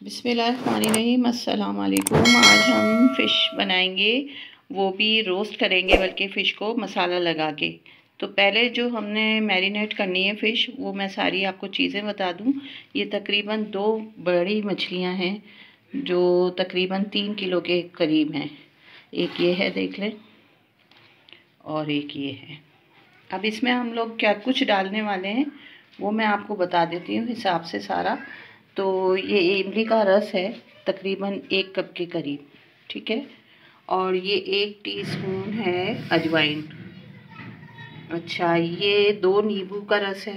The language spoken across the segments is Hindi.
बिस्मिल्लाहिर्रहमानिर्रहीम। अस्सलाम वालेकुम। आज हम फ़िश बनाएंगे, वो भी रोस्ट करेंगे, बल्कि फ़िश को मसाला लगा के। तो पहले जो हमने मैरिनेट करनी है फ़िश, वो मैं सारी आपको चीज़ें बता दूं। ये तकरीबन 2 बड़ी मछलियां हैं जो तकरीबन 3 किलो के करीब हैं। एक ये है, देख लें, और एक ये है। अब इसमें हम लोग क्या कुछ डालने वाले हैं वो मैं आपको बता देती हूँ हिसाब से सारा। तो ये इमली का रस है, तकरीबन 1 कप के करीब, ठीक है। और ये 1 टीस्पून है अजवाइन। अच्छा, ये 2 नींबू का रस है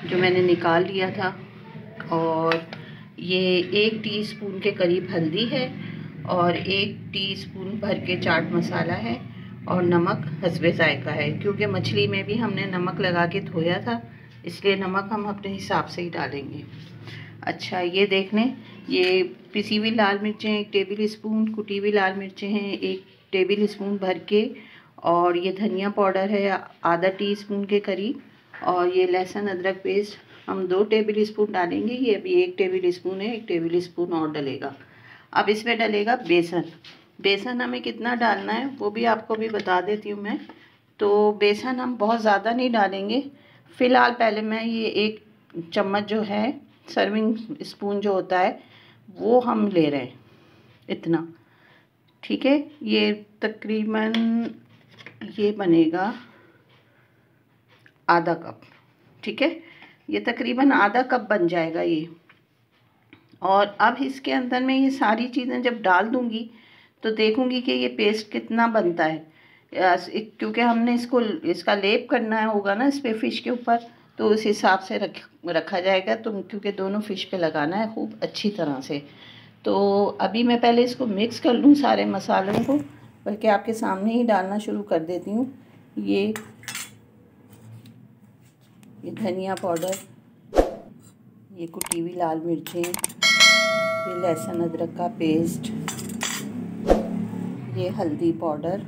जो मैंने निकाल लिया था। और ये 1 टीस्पून के करीब हल्दी है, और 1 टीस्पून भर के चाट मसाला है, और नमक हस्बे जायका है। क्योंकि मछली में भी हमने नमक लगा के धोया था, इसलिए नमक हम अपने हिसाब से ही डालेंगे। अच्छा, ये देख लें, ये पिसी हुई लाल मिर्चें 1 टेबल स्पून, कुटी हुई लाल मिर्चें हैं 1 टेबल स्पून भर के, और ये धनिया पाउडर है आधा टीस्पून के करीब, और ये लहसुन अदरक पेस्ट हम 2 टेबल स्पून डालेंगे। ये अभी 1 टेबल स्पून है, 1 टेबल स्पून और डलेगा। अब इसमें डलेगा बेसन। बेसन हमें कितना डालना है वो भी आपको भी बता देती हूँ मैं। तो बेसन हम बहुत ज़्यादा नहीं डालेंगे फ़िलहाल। पहले मैं ये 1 चम्मच जो है, सर्विंग स्पून जो होता है, वो हम ले रहे हैं, इतना, ठीक है। ये तकरीबन ये बनेगा आधा कप, ठीक है। ये तकरीबन आधा कप बन जाएगा ये। और अब इसके अंदर में ये सारी चीज़ें जब डाल दूंगी तो देखूंगी कि ये पेस्ट कितना बनता है। क्योंकि हमने इसका लेप करना होगा ना इस पे, फ़िश के ऊपर, तो उस हिसाब से रखा जाएगा। तो क्योंकि दोनों फ़िश पे लगाना है खूब अच्छी तरह से। तो अभी मैं पहले इसको मिक्स कर लूँ सारे मसालों को, बल्कि आपके सामने ही डालना शुरू कर देती हूँ। ये धनिया पाउडर, ये कुटी हुई लाल मिर्चें, ये लहसुन अदरक का पेस्ट, ये हल्दी पाउडर,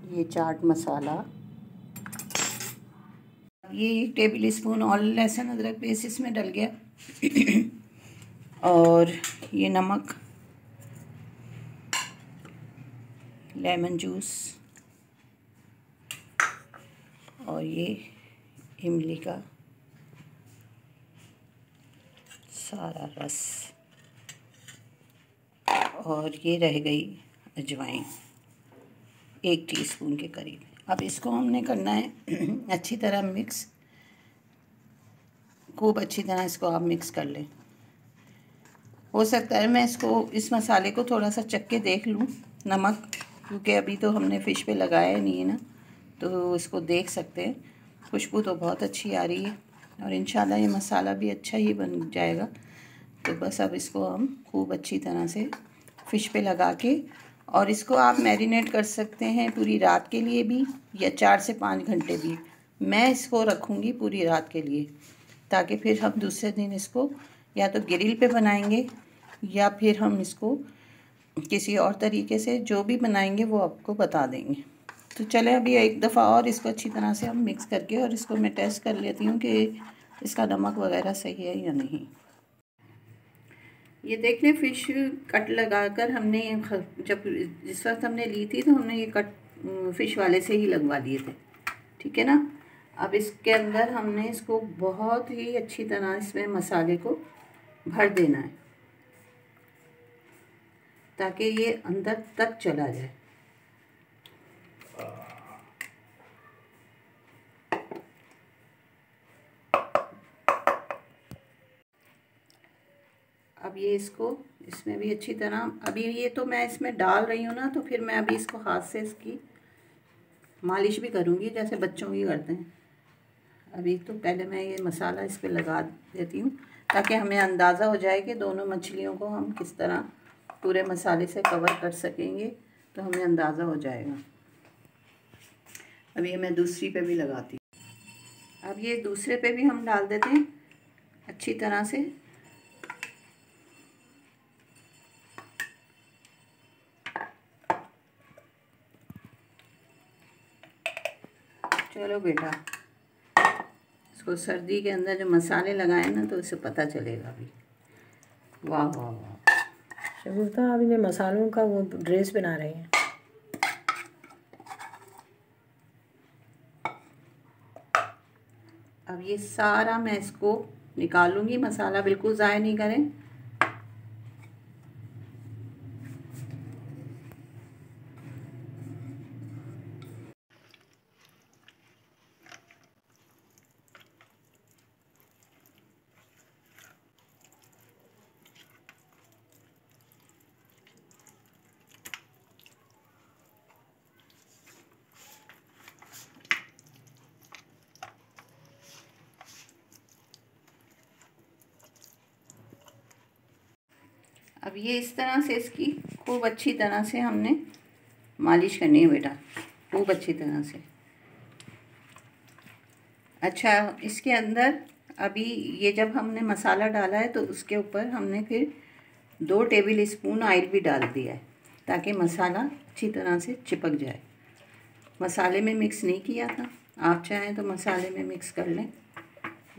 ये चाट मसाला, ये 1 टेबल स्पून और लहसुन अदरक पेस्ट इसमें डल गया। और ये नमक, लेमन जूस, और ये इमली का सारा रस, और ये रह गई अजवाइन 1 टीस्पून के करीब। अब इसको हमने करना है अच्छी तरह मिक्स, खूब अच्छी तरह इसको आप मिक्स कर लें। हो सकता है मैं इस मसाले को थोड़ा सा चख के देख लूँ नमक, क्योंकि अभी तो हमने फ़िश पे लगाया नहीं है ना, तो इसको देख सकते हैं। खुशबू तो बहुत अच्छी आ रही है, और इंशाल्लाह ये मसाला भी अच्छा ही बन जाएगा। तो बस अब इसको हम खूब अच्छी तरह से फ़िश पे लगा के, और इसको आप मैरिनेट कर सकते हैं पूरी रात के लिए भी, या 4 से 5 घंटे भी। मैं इसको रखूँगी पूरी रात के लिए, ताकि फिर हम दूसरे दिन इसको या तो ग्रिल पे बनाएंगे, या फिर हम इसको किसी और तरीके से जो भी बनाएंगे वो आपको बता देंगे। तो चले अभी एक दफ़ा और इसको अच्छी तरह से हम मिक्स करके, और इसको मैं टेस्ट कर लेती हूँ कि इसका नमक वगैरह सही है या नहीं। ये देख लें, फ़िश कट लगाकर हमने जब जिस वक्त हमने ली थी तो हमने ये कट फ़िश वाले से ही लगवा लिए थे, ठीक है ना। अब इसके अंदर हमने इसको बहुत ही अच्छी तरह इसमें मसाले को भर देना है, ताकि ये अंदर तक चला जाए। अब ये इसको इसमें भी अच्छी तरह, अभी ये तो मैं इसमें डाल रही हूँ ना, तो फिर मैं अभी इसको हाथ से इसकी मालिश भी करूँगी जैसे बच्चों की करते हैं। अभी तो पहले मैं ये मसाला इस पर लगा देती हूँ, ताकि हमें अंदाज़ा हो जाए कि दोनों मछलियों को हम किस तरह पूरे मसाले से कवर कर सकेंगे, तो हमें अंदाज़ा हो जाएगा। अब ये मैं दूसरी पे भी लगाती हूँ। अब ये दूसरे पे भी हम डाल देते हैं अच्छी तरह से। चलो बेटा, इसको सर्दी के अंदर जो मसाले लगाए ना तो इससे पता चलेगा अभी। वाह वाह वाह, शगुफ्ता आप इन्हें मसालों का वो ड्रेस बना रहे हैं। अब ये सारा मैं इसको निकालूंगी, मसाला बिल्कुल ज़ाया नहीं करें। अब ये इस तरह से इसकी खूब अच्छी तरह से हमने मालिश करनी है बेटा, खूब अच्छी तरह से। अच्छा, इसके अंदर अभी ये जब हमने मसाला डाला है तो उसके ऊपर हमने फिर 2 टेबल स्पून ऑयल भी डाल दिया है ताकि मसाला अच्छी तरह से चिपक जाए। मसाले में मिक्स नहीं किया था, आप चाहें तो मसाले में मिक्स कर लें,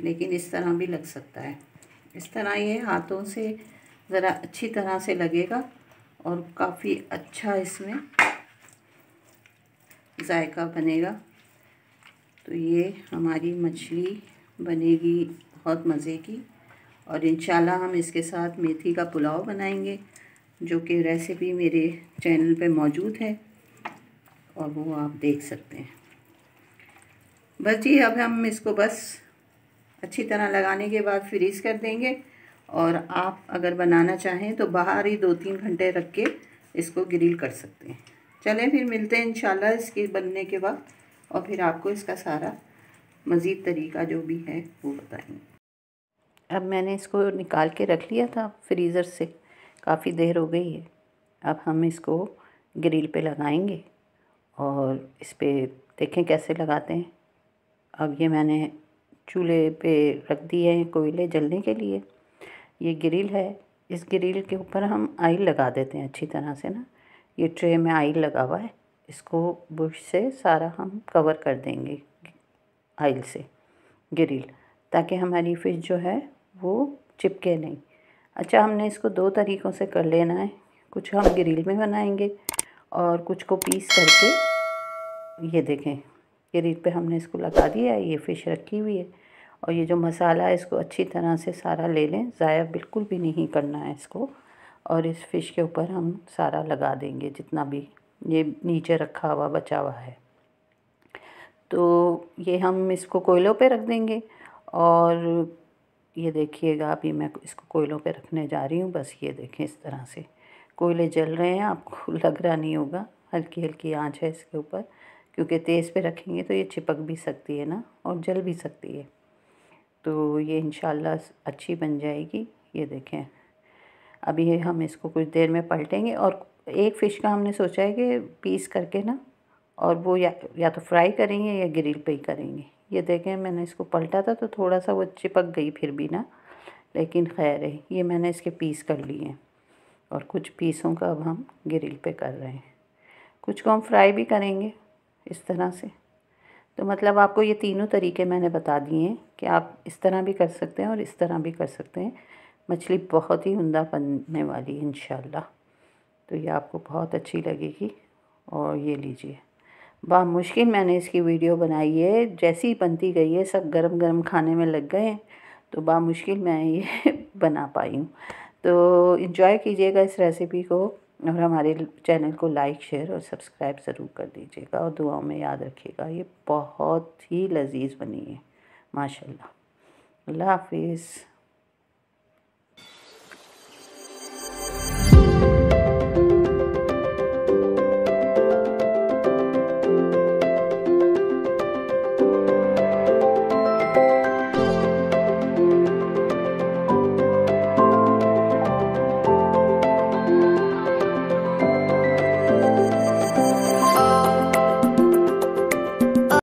लेकिन इस तरह भी लग सकता है। इस तरह ये हाथों से ज़रा अच्छी तरह से लगेगा और काफ़ी अच्छा इसमें जायका बनेगा। तो ये हमारी मछली बनेगी बहुत मज़े की। और इंशाल्लाह हम इसके साथ मेथी का पुलाव बनाएंगे, जो कि रेसिपी मेरे चैनल पे मौजूद है और वो आप देख सकते हैं। बस जी, अब हम इसको बस अच्छी तरह लगाने के बाद फ्रीज़ कर देंगे। और आप अगर बनाना चाहें तो बाहर ही 2-3 घंटे रख के इसको ग्रिल कर सकते हैं। चलें फिर मिलते हैं इंशाल्लाह इसके बनने के बाद, और फिर आपको इसका सारा मज़ीद तरीका जो भी है वो बताएंगे। अब मैंने इसको निकाल के रख लिया था फ्रीज़र से, काफ़ी देर हो गई है। अब हम इसको ग्रिल पे लगाएंगे और इस पे देखें कैसे लगाते हैं। अब ये मैंने चूल्हे पे रख दिए हैं कोयले जलने के लिए। ये ग्रिल है, इस ग्रिल के ऊपर हम ऑयल लगा देते हैं अच्छी तरह से ना। ये ट्रे में ऑयल लगा हुआ है, इसको बुश से सारा हम कवर कर देंगे ऑयल से ग्रिल, ताकि हमारी फ़िश जो है वो चिपके नहीं। अच्छा, हमने इसको 2 तरीक़ों से कर लेना है। कुछ हम ग्रिल में बनाएंगे और कुछ को पीस करके, ये देखें ग्रिल पे हमने इसको लगा दिया है। ये फ़िश रखी हुई है और ये जो मसाला है इसको अच्छी तरह से सारा ले लें, ज़ाया बिल्कुल भी नहीं करना है इसको। और इस फ़िश के ऊपर हम सारा लगा देंगे जितना भी ये नीचे रखा हुआ बचा हुआ है। तो ये हम इसको कोयलों पे रख देंगे। और ये देखिएगा, अभी मैं इसको कोयलों पे रखने जा रही हूँ। बस ये देखें इस तरह से कोयले जल रहे हैं, आपको लग रहा नहीं होगा, हल्की हल्की आंच है इसके ऊपर, क्योंकि तेज़ पे रखेंगे तो ये चिपक भी सकती है ना और जल भी सकती है। तो ये इंशाल्लाह अच्छी बन जाएगी। ये देखें, अभी हम इसको कुछ देर में पलटेंगे। और एक फ़िश का हमने सोचा है कि पीस करके ना, और वो या तो फ्राई करेंगे या ग्रिल पे ही करेंगे। ये देखें, मैंने इसको पलटा था तो थोड़ा सा वो चिपक गई फिर भी ना, लेकिन खैर है। ये मैंने इसके पीस कर लिए हैं और कुछ पीसों का अब हम ग्रिल पे कर रहे हैं, कुछ को हम फ्राई भी करेंगे इस तरह से। तो मतलब आपको ये तीनों तरीके मैंने बता दिए हैं कि आप इस तरह भी कर सकते हैं और इस तरह भी कर सकते हैं। मछली बहुत ही उम्दा बनने वाली है इंशाल्लाह। तो ये आपको बहुत अच्छी लगेगी। और ये लीजिए, मुश्किल मैंने इसकी वीडियो बनाई है, जैसी बनती गई है सब गरम गरम खाने में लग गए हैं, तो मुश्किल मैं ये बना पाई हूँ। तो एंजॉय कीजिएगा इस रेसिपी को और हमारे चैनल को लाइक, शेयर और सब्सक्राइब ज़रूर कर दीजिएगा और दुआओं में याद रखिएगा। ये बहुत ही लजीज बनी है माशाल्लाह। अल्लाह हाफिज़।